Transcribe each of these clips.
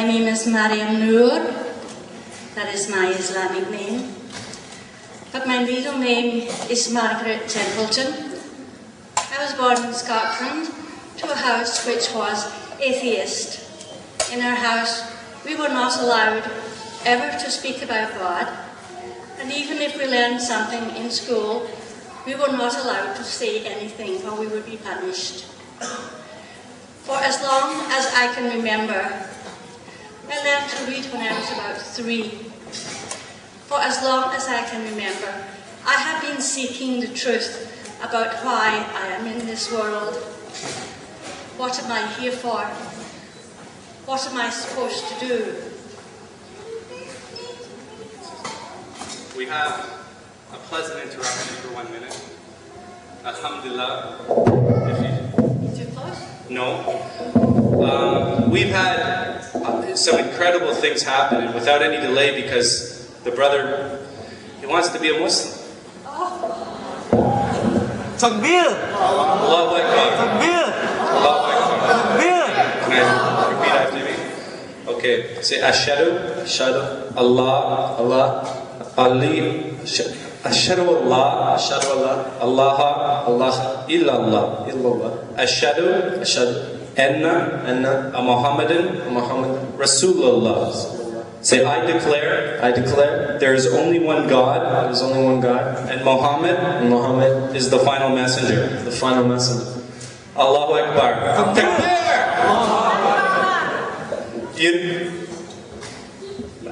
name is Maryam Noor. That is my Islamic name. But my legal name is Margaret Templeton. I was born in Scotland to a house which was atheist. In our house, we were not allowed ever to speak about God, and even if we learned something in school, we were not allowed to say anything or we would be punished. For as long as I can remember, I learned to read when I was about 3. For as long as I can remember, I have been seeking the truth about why I am in this world. What am I here for? What am I supposed to do? We have a pleasant interruption for 1 minute. Alhamdulillah. Too close? No. We've had some incredible things happen, and without any delay, because the brother, he wants to be a Muslim. Takbir! Allahu Akbar. Takbir! Allahu Akbar. Takbir! Can I repeat after me? Okay. Say Ashhadu. Ashhadu Allah. Allah. Ali. Ashhadu Allah. Ashhadu Allah. Allah. Illallah. Illallah. Ashhadu. Ashhadu Anna anna Muhammaddan Muhammaddan Rasulullah. Say, I declare there is only one God, there is only one God, and Muhammad and Muhammad is the final messenger. the final messenger. Allahu Akbar.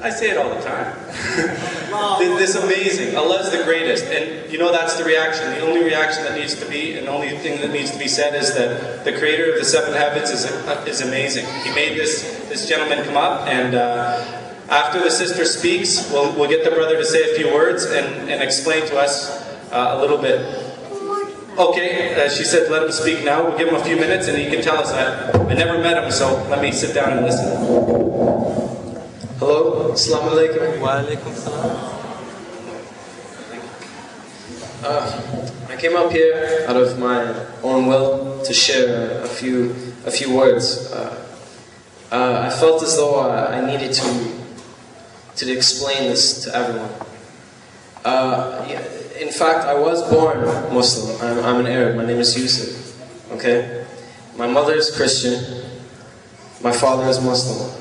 I say it all the time. This amazing. Allah is the greatest. And you know that's the reaction. The only reaction that needs to be, and the only thing that needs to be said is that the creator of the 7 heavens is amazing. He made this gentleman come up, and after the sister speaks, we'll get the brother to say a few words and explain to us a little bit. Okay, she said let him speak now. We'll give him a few minutes and he can tell us. I never met him, so let me sit down and listen. Hello, Assalamu alaikum. Wa alaikum salam. I came up here out of my own will to share a few words. I felt as though I needed to explain this to everyone. In fact, I was born Muslim. I'm an Arab. My name is Yusuf. Okay, my mother is Christian. My father is Muslim.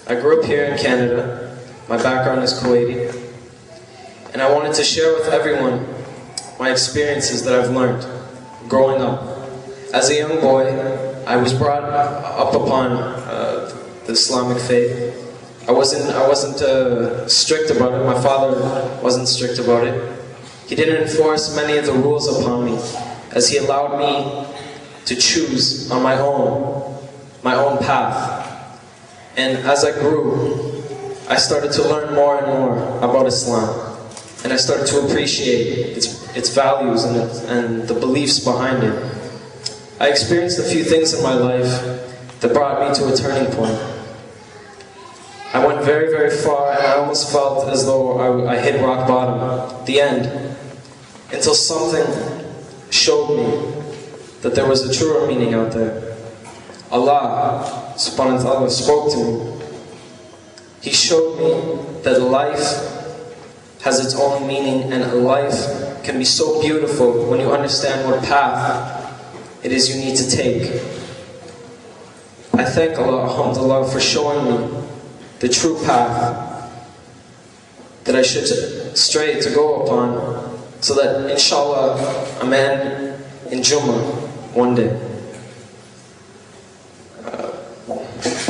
I grew up here in Canada. My background is Kuwaiti. And I wanted to share with everyone my experiences that I've learned growing up. As a young boy, I was brought up upon the Islamic faith. I wasn't strict about it. My father wasn't strict about it. He didn't enforce many of the rules upon me, as he allowed me to choose on my own path. And as I grew, I started to learn more and more about Islam. And I started to appreciate its values and the beliefs behind it. I experienced a few things in my life that brought me to a turning point. I went very, very far, and I almost felt as though I hit rock bottom, the end, until something showed me that there was a truer meaning out there. Allah.But spoke to me. He showed me that life has its own meaning, and life can be so beautiful when you understand what path it is you need to take. I thank Allah, alhamdulillah, for showing me the true path that I should stray to go upon, so that inshallah I'm in Jummah one day.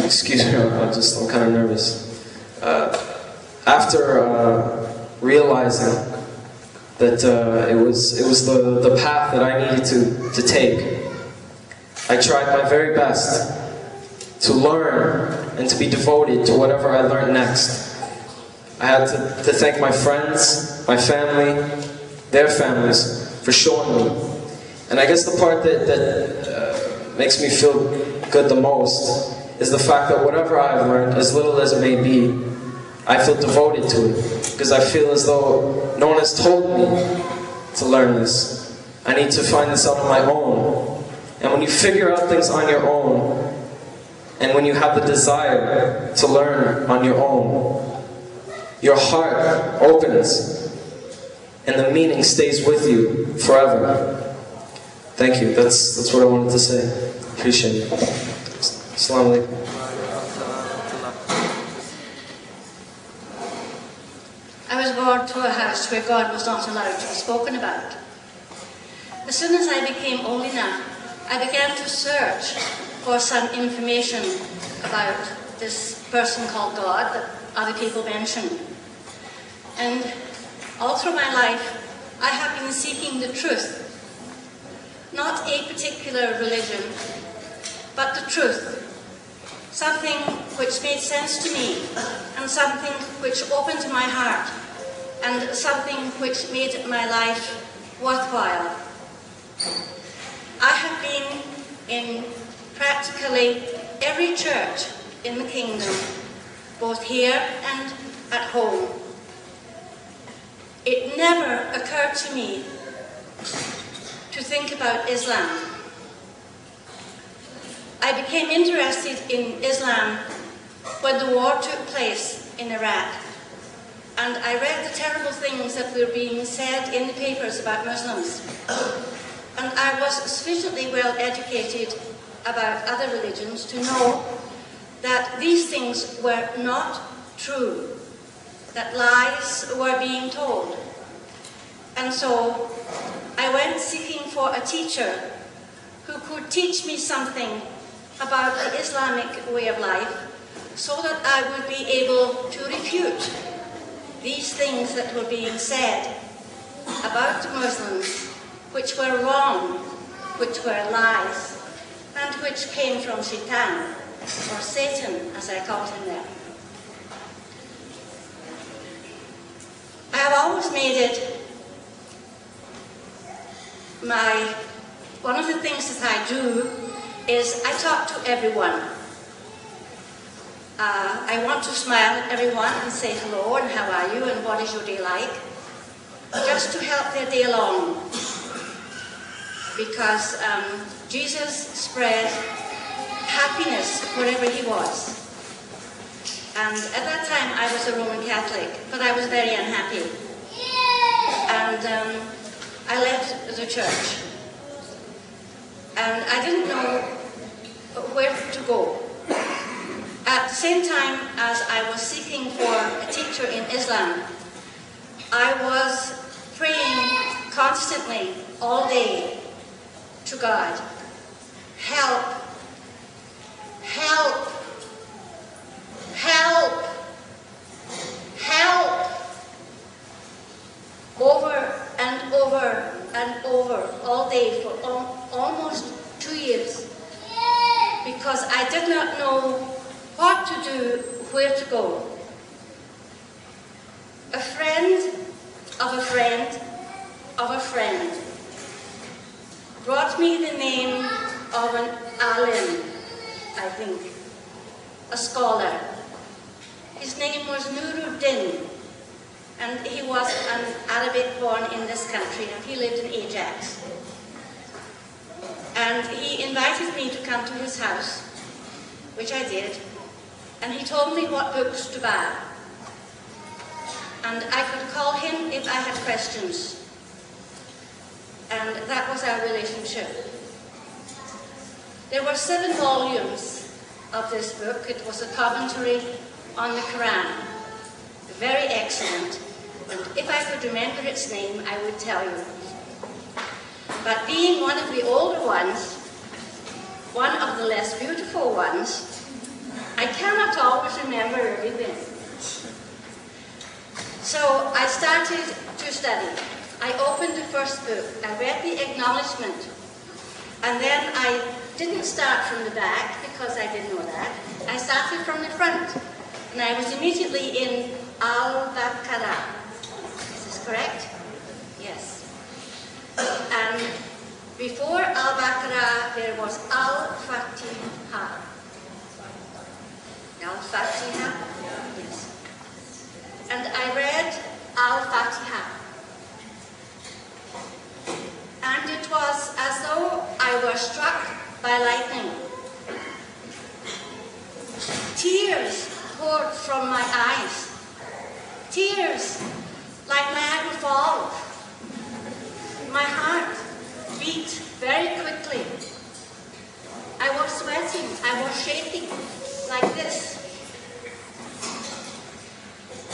Excuse me, I'm kind of nervous. After realizing that it was the path that I needed to take, I tried my very best to learn and to be devoted to whatever I learned next. I had to thank my friends, my family, their families for showing me. And I guess the part that makes me feel good the most is the fact that whatever I've learned, as little as it may be, I feel devoted to it. Because I feel as though no one has told me to learn this. I need to find this out on my own. And when you figure out things on your own, And when you have the desire to learn on your own, your heart opens and the meaning stays with you forever. Thank you. That's what I wanted to say. Appreciate it. Assalamu alaikum. I was born to a house where God was not allowed to be spoken about. As soon as I became old enough, I began to search for some information about this person called God that other people mention. And all through my life, I have been seeking the truth. Not a particular religion, but the truth. Something which made sense to me, and something which opened my heart, and something which made my life worthwhile. I have been in practically every church in the kingdom, both here and at home. It never occurred to me to think about Islam. I became interested in Islam when the war took place in Iraq, and I read the terrible things that were being said in the papers about Muslims. And I was sufficiently well educated about other religions to know that these things were not true, that lies were being told. And so I went seeking for a teacher who could teach me something about the Islamic way of life so that I would be able to refute these things that were being said about Muslims, which were wrong, which were lies, and which came from Shaitan, or Satan, as I called him then. I have always made it one of the things that I do is I talk to everyone. I want to smile at everyone and say hello and how are you and what is your day like, just to help their day along. Because Jesus spread happiness wherever he was. And at that time I was a Roman Catholic, but I was very unhappy. And I left the church. And I didn't know where to go. At the same time as I was seeking for a teacher in Islam, I was praying constantly all day to God. Help! Help! Help! Help! Over and over and over, all day for almost 2 years. Because I did not know what to do, where to go. A friend of a friend of a friend brought me the name of an alim, I think, a scholar. His name was Nuruddin, and he was an Arabic born in this country, and he lived in Ajax. And he invited me to come to his house, which I did, and he told me what books to buy. And I could call him if I had questions. And that was our relationship. There were 7 volumes of this book. It was a commentary on the Quran. Very excellent. And if I could remember its name, I would tell you. But being one of the older ones, one of the less beautiful ones, I cannot always remember everything. So I started to study. I opened the first book. I read the acknowledgement. And then I didn't start from the back because I didn't know that. I started from the front. And I was immediately in Al-But. Is this correct? Yes. And before Al-Baqarah, there was Al-Fatiha. Al-Fatiha? Yes. And I read Al-Fatiha. And it was as though I were struck by lightning. Tears poured from my eyes. Tears like Niagara Falls. My heart beat very quickly. I was sweating. I was shaking like this.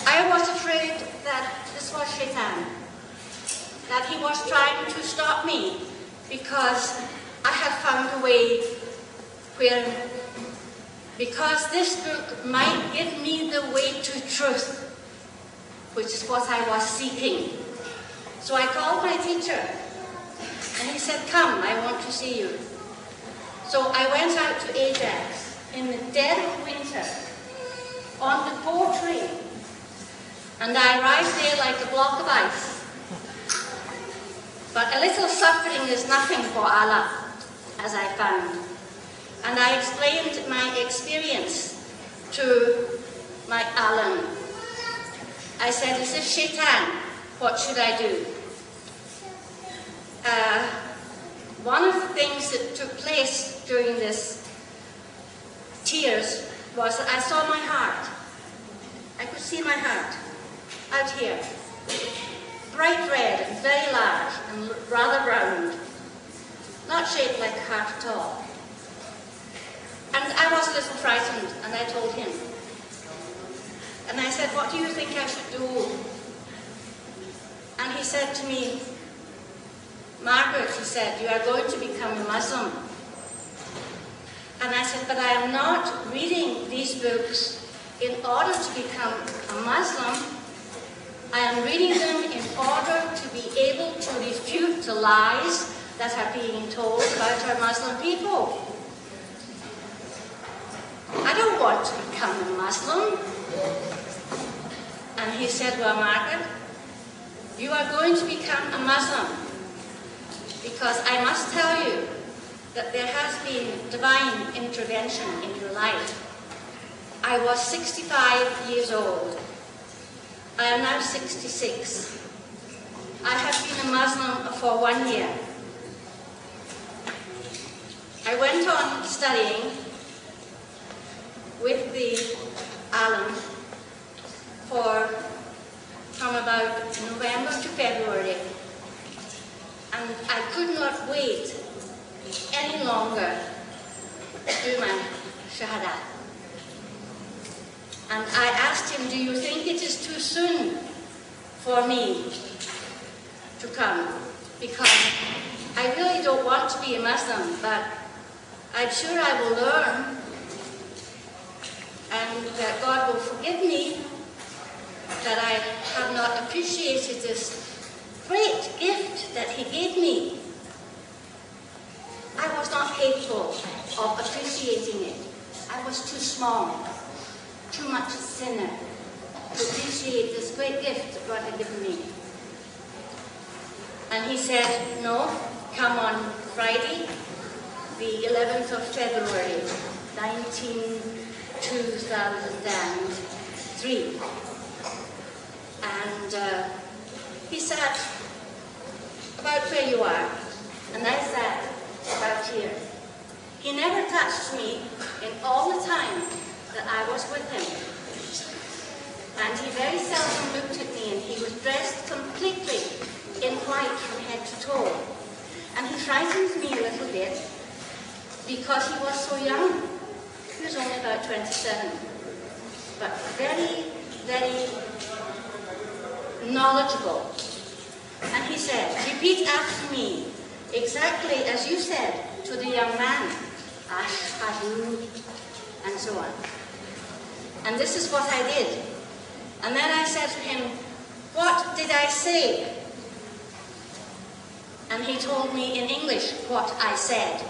I was afraid that this was Shaitan, that he was trying to stop me because I had found a way because this book might give me the way to truth, which is what I was seeking. So I called my teacher, and he said, "Come, I want to see you." So I went out to Ajax in the dead of winter on the portree, and I arrived there like a block of ice. But a little suffering is nothing for Allah, as I found. And I explained my experience to my Alan. I said, "Is this Shaitan? What should I do?" One of the things that took place during this tears was that I saw my heart. I could see my heart out here. Bright red and very large and rather round. Not shaped like a heart at all. And I was a little frightened, and I told him. And I said, "What do you think I should do?" And he said to me, "Margaret," he said, "you are going to become a Muslim." And I said, "But I am not reading these books in order to become a Muslim. I am reading them in order to be able to refute the lies that are being told about our Muslim people. I don't want to become a Muslim." And he said, "Well, Margaret, you are going to become a Muslim because I must tell you that there has been divine intervention in your life. I was 65 years old. I am now 66. I have been a Muslim for 1 year. I went on studying with the Alan from about November to February, and I could not wait any longer to do my Shahada. And I asked him, "Do you think it is too soon for me to come? Because I really don't want to be a Muslim, but I'm sure I will learn, and that God will forgive me that I have not appreciated this great gift that He gave me. I was not capable of appreciating it. I was too small, too much a sinner to appreciate this great gift that God had given me." And he said, "No, come on Friday, the 11th of February, 2003. And he sat about where you are, and I sat about here. He never touched me in all the time that I was with him. And he very seldom looked at me, and he was dressed completely in white from head to toe. And he frightened me a little bit because he was so young. He was only about 27, but very, very knowledgeable. And he said, "Repeat after me, exactly as you said to the young man, Ashhadu," and so on. And this is what I did. And then I said to him, "What did I say?" And he told me in English what I said.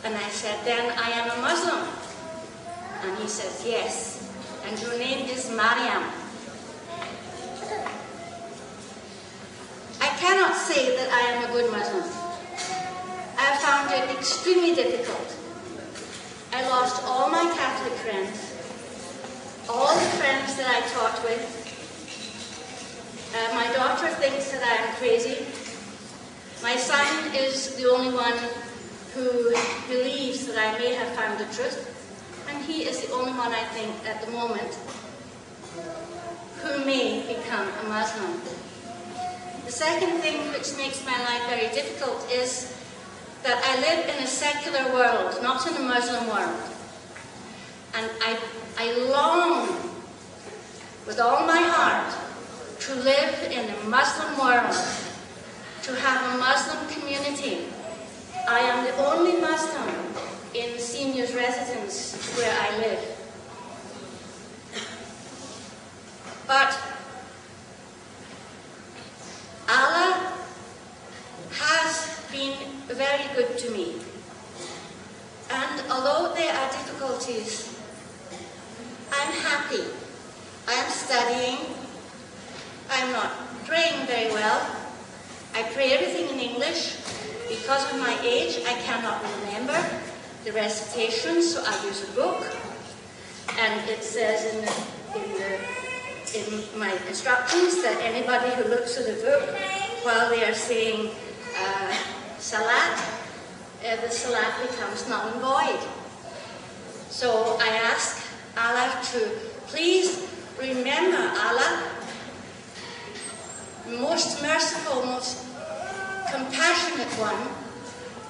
And I said, "Then I am a Muslim." And he says, "Yes. And your name is Maryam." I cannot say that I am a good Muslim. I have found it extremely difficult. I lost all my Catholic friends, all the friends that I taught with. My daughter thinks that I am crazy. My son is the only one who believes that I may have found the truth. and he is the only one, I think, at the moment, who may become a Muslim. The second thing which makes my life very difficult is that I live in a secular world, not in a Muslim world. And I long with all my heart to live in a Muslim world, to have a Muslim community. I am the only Muslim in the seniors' residence where I live. But Allah has been very good to me. And although there are difficulties, I'm happy. I am studying. I'm not praying very well. I pray everything in English. Because of my age, I cannot remember the recitations, so I use a book. And it says in my instructions that anybody who looks at the book while they are saying Salat, the Salat becomes null and void. So I ask Allah to please remember, Allah, most merciful, most compassionate one,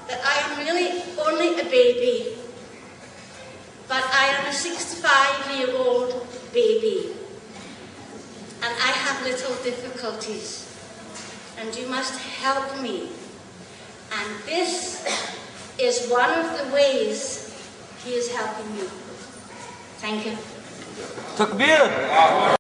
that I am really only a baby, but I am a 65-year-old baby, and I have little difficulties, and you must help me. And this is one of the ways He is helping me. Thank you. Takbir!